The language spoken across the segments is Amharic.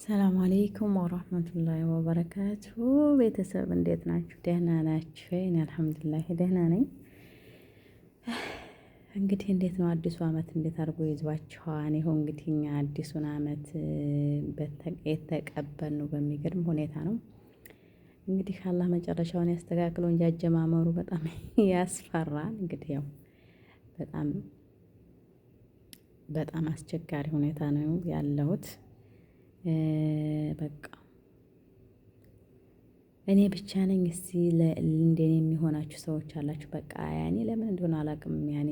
ሰላም አሌይኩም ወራህመቱላሂ ወበረካቱ። ቤተሰብ እንዴት ናችሁ? ደህና ናችሁ? እኔ አልሐምዱሊላህ ደህና ነኝ። እንግዲህ እንዴት ነው አዲሱ አመት እንዴት አድርጎ ይዟችኋል? ይኸው እንግዲህ እኛ አዲሱን አመት የተቀበልነው በሚገርም ሁኔታ ነው። እንግዲህ አላህ መጨረሻውን ያስተካክለው እንጂ አጀማመሩ በጣም ያስፈራል። እንግዲህ ያው በጣም በጣም አስቸጋሪ ሁኔታ ነው ያለሁት። በቃ እኔ ብቻ ነኝ እስቲ እንደኔ የሚሆናችሁ ሰዎች አላችሁ። በቃ ያኔ ለምን እንደሆነ አላውቅም። ያኔ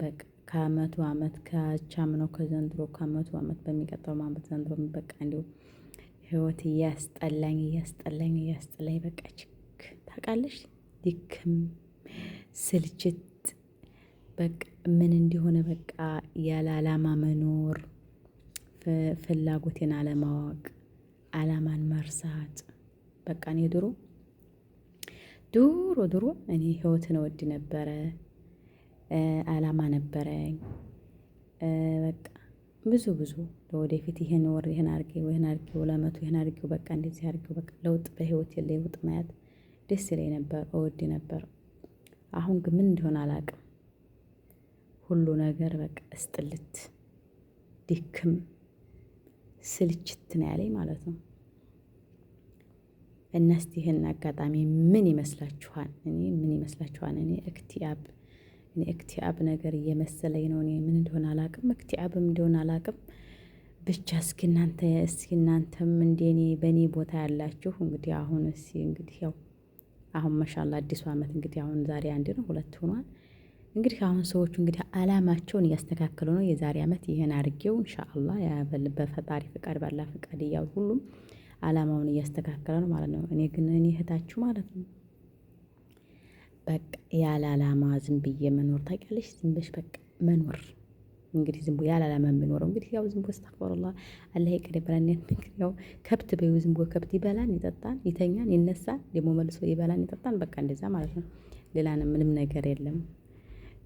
በቃ ከአመቱ አመት ካቻምነው ከዘንድሮ ከአመቱ አመት በሚቀጥለው አመት ዘንድሮ በቃ እንዲሁ ህይወት እያስጠላኝ በቃ ችክ ታውቃለሽ፣ ድክም ስልችት በቃ ምን እንዲሆነ በቃ ያለ አላማ መኖር፣ ፍላጎቴን አለማወቅ፣ አላማን መርሳት። በቃ እኔ ድሮ እኔ ህይወትን እወድ ነበረ። አላማ ነበረኝ። በቃ ብዙ ለወደፊት ይሄን ወር ይሄን አድርጌው ለአመቱ ይሄን አድርጌው በቃ እንደዚህ አድርጌው በቃ ለውጥ በህይወቴ ለውጥ ማየት ደስ ይለኝ ነበር፣ እወድ ነበር። አሁን ግን ምን እንደሆነ አላውቅም። ሁሉ ነገር በቃ እስጥልት ድክም ስልችት ነው ያለኝ ማለት ነው። እና እስቲ ይሄን አጋጣሚ ምን ይመስላችኋል? እኔ እክቲአብ ነገር እየመሰለኝ ነው። እኔ ምን እንደሆነ አላውቅም፣ እክቲአብም እንደሆነ አላውቅም። ብቻ እስኪ እናንተም እንደኔ በእኔ ቦታ ያላችሁ እንግዲህ አሁን እንግዲህ ያው አሁን ማሻአላህ አዲሱ አመት እንግዲህ አሁን ዛሬ 1 ነው 2 ሆኗል። እንግዲህ አሁን ሰዎቹ እንግዲህ አላማቸውን እያስተካከሉ ነው። የዛሬ አመት ይሄን አድርጌው ኢንሻአላህ በፈጣሪ ፍቃድ ባላ ፍቃድ እያሉ ሁሉም አላማውን እያስተካከለ ነው ማለት ነው። እኔ እህታችሁ ማለት ነው በቃ ያለ አላማ ዝም ብዬ መኖር ታውቂያለሽ? ዝም ብለሽ በቃ መኖር እንግዲህ ዝም ብሎ ያለ አላማ የሚኖረው እንግዲህ ያው ዝም ብሎ አስተግፈሩላህ አላህ ይቅር ይበላል። ያው ከብት በይው ዝም ብሎ ከብት ይበላል፣ ይጠጣል፣ ይተኛል፣ ይነሳል፣ ደግሞ መልሶ ይበላል፣ ይጠጣል። በቃ እንደዛ ማለት ነው። ሌላ ምንም ነገር የለም።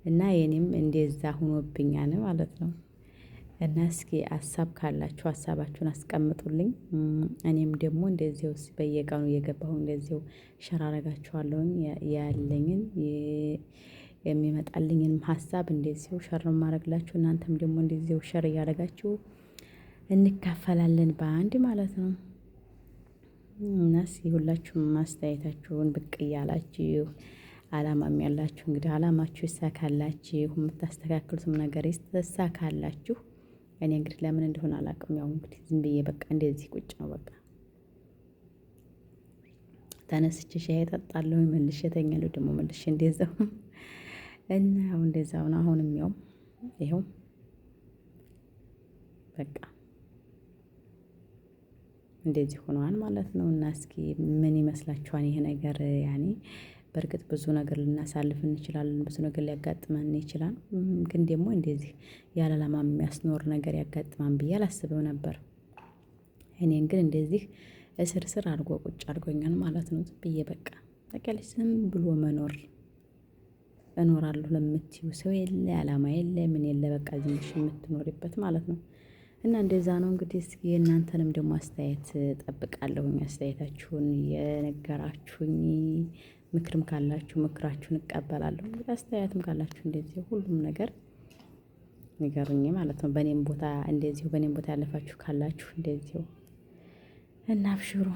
እና የኔም እንደዛ ሆኖብኛል ማለት ነው። እና እስኪ ሀሳብ ካላችሁ ሀሳባችሁን አስቀምጡልኝ። እኔም ደግሞ እንደዚሁ በየቀኑ እየገባሁ እንደዚሁ ሸር አደርጋችኋለሁኝ ያለኝን የሚመጣልኝንም ሀሳብ እንደዚሁ ሸር ነው የማደርግላችሁ። እናንተም ደግሞ እንደዚሁ ሸር እያደረጋችሁ እንካፈላለን በአንድ ማለት ነው። እና እስኪ ሁላችሁም አስተያየታችሁን ብቅ እያላችሁ አላማም ያላችሁ እንግዲህ አላማችሁ ይሳካላችሁ፣ የምታስተካክሉትም ነገር ይሳካላችሁ። እኔ እንግዲህ ለምን እንደሆነ አላውቅም። ያው እንግዲህ ዝም ብዬ በቃ እንደዚህ ቁጭ ነው በቃ ተነስቼ ሻይ እጠጣለሁ፣ መልሼ እተኛለሁ፣ ደግሞ መልሼ እንደዛው እና ያው እንደዛው ነው። አሁንም ያው ይኸው በቃ እንደዚህ ሆኗል ማለት ነው። እና እስኪ ምን ይመስላችኋል ይሄ ነገር? ያኔ በእርግጥ ብዙ ነገር ልናሳልፍ እንችላለን፣ ብዙ ነገር ሊያጋጥመን ይችላል። ግን ደግሞ እንደዚህ ያለ አላማ የሚያስኖር ነገር ያጋጥማን ብዬ አላስብም ነበር። እኔን ግን እንደዚህ እስር አድርጎ ቁጭ አድርጎኛል ማለት ነው። ዝም ብዬ በቃ ታውቂያለሽ፣ ዝም ብሎ መኖር እኖራለሁ ለምትዩ ሰው የለ አላማ የለ ምን የለ በቃ ዝም ብለሽ የምትኖሪበት ማለት ነው። እና እንደዛ ነው እንግዲህ። እስኪ እናንተንም ደግሞ አስተያየት ጠብቃለሁኝ። አስተያየታችሁን የነገራችሁኝ ምክርም ካላችሁ ምክራችሁን እቀበላለሁ። እንግዲህ አስተያየትም ካላችሁ እንደዚህ ሁሉም ነገር ንገሩኝ ማለት ነው። በእኔም ቦታ ያለፋችሁ ካላችሁ እንደዚሁ እና አብሽሩ።